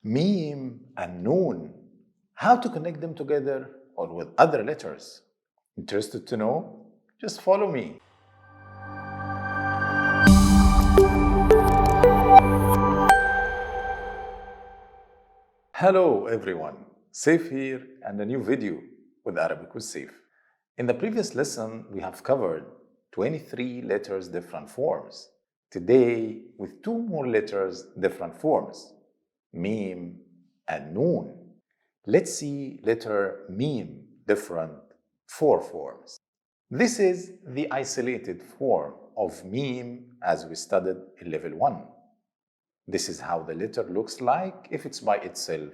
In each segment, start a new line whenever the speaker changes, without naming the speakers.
Meem and Noon. How to connect them together or with other letters? Interested to know? Just follow me. Hello everyone, Saif here and a new video with Arabic with Saif. In the previous lesson, we have covered 23 letters different forms. Today, with two more letters different forms, Meem and Noon. Let's see letter Meem different four forms. This is the isolated form of Meem as we studied in level 1. This is how the letter looks like if it's by itself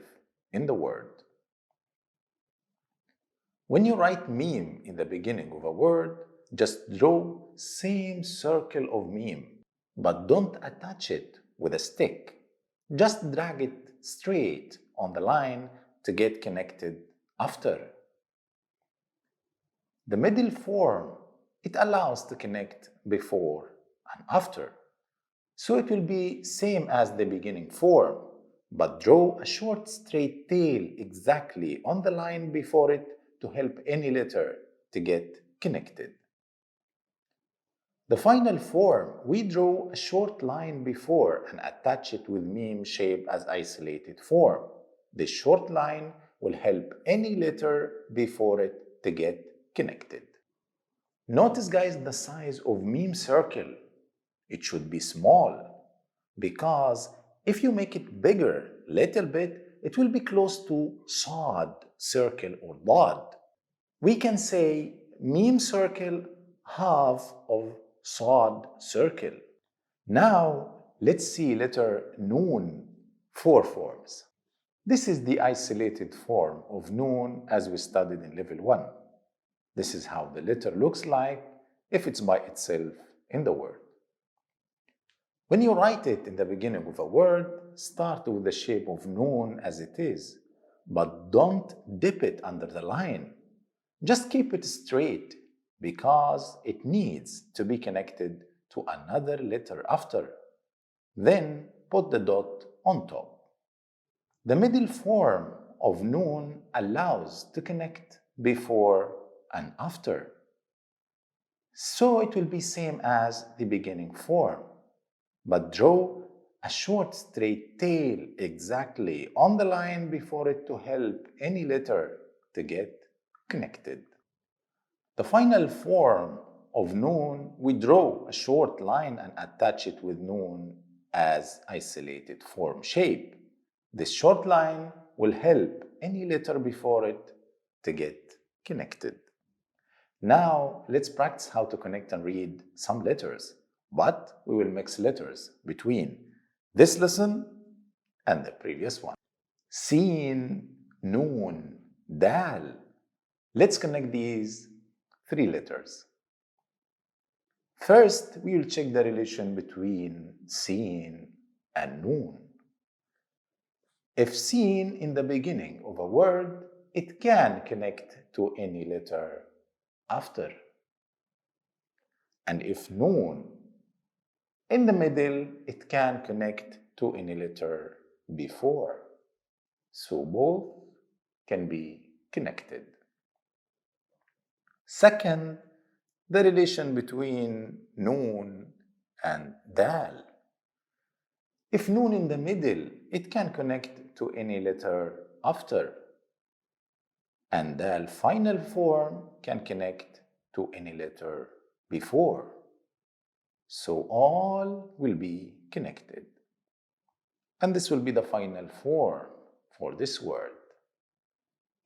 in the word. When you write Meem in the beginning of a word, just draw same circle of Meem, but don't attach it with a stick. Just drag it straight on the line to get connected after. The middle form, it allows to connect before and after. So it will be same as the beginning form, but draw a short straight tail exactly on the line before it to help any letter to get connected. The final form, we draw a short line before and attach it with Meem shape as isolated form. This short line will help any letter before it to get connected. Notice guys the size of Meem circle. It should be small because if you make it bigger little bit, it will be close to Sad circle or Dad. We can say Meem circle half of Sad circle. Now let's see letter Noon, four forms. This is the isolated form of Noon as we studied in level 1. This is how the letter looks like if it's by itself in the word. When you write it in the beginning of a word, start with the shape of Noon as it is, but don't dip it under the line. Just keep it straight because it needs to be connected to another letter after. Then put the dot on top. The middle form of Noon allows to connect before and after. So it will be same as the beginning form, but draw a short straight tail exactly on the line before it to help any letter to get connected. The final form of Noon, we draw a short line and attach it with Noon as isolated form shape. This short line will help any letter before it to get connected. Now let's practice how to connect and read some letters, but we will mix letters between this lesson and the previous one. Sin, Noon, Dal. Let's connect these three letters. First, we will check the relation between Sin and Noon. If Sin in the beginning of a word, it can connect to any letter after. And if Noon in the middle, it can connect to any letter before. So both can be connected. Second, the relation between Noon and Dal. If Noon in the middle, it can connect to any letter after. And Dal final form can connect to any letter before. So all will be connected. And this will be the final form for this word.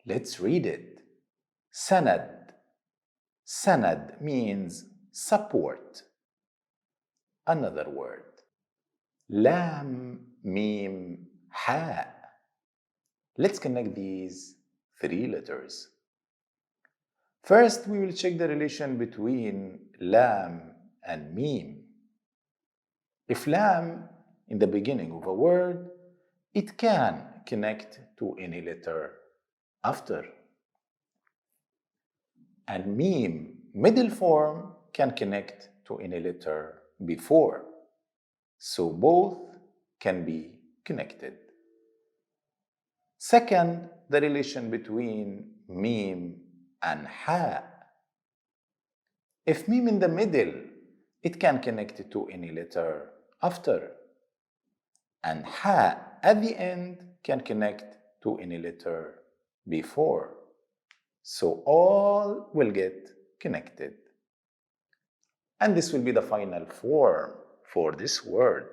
Let's read it. Sanad. Sanad means support. Another word. Lam, Meem, Ha. Let's connect these three letters. First, we will check the relation between Lam and Meem. If Lam in the beginning of a word, it can connect to any letter after. And Meem, middle form, can connect to any letter before. So both can be connected. Second, the relation between Meem and Ha. If Meem in the middle, it can connect to any letter after. And Ha at the end can connect to any letter before. So all will get connected. And this will be the final form for this word.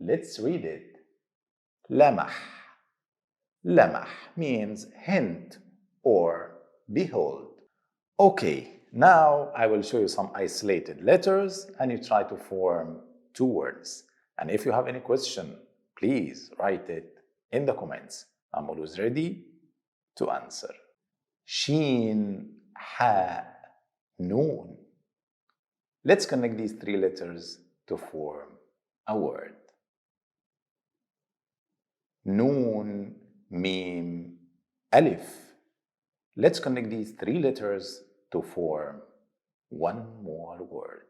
Let's read it. Lamah. Lamah means hint or behold. Okay, now I will show you some isolated letters and you try to form two words. And if you have any question, please write it in the comments. I'm always ready to answer. Sheen, Ha, Noon. Let's connect these three letters to form a word. Noon, Meem, Alif. Let's connect these three letters to form one more word.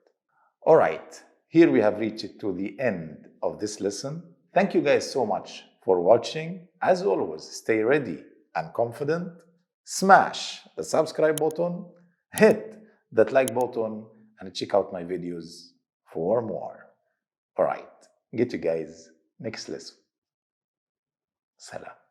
All right, here we have reached to the end of this lesson. Thank you guys so much for watching. As always, stay ready and confident. Smash the subscribe button, hit that like button, and check out my videos for more. All right, get you guys next lesson. Salam.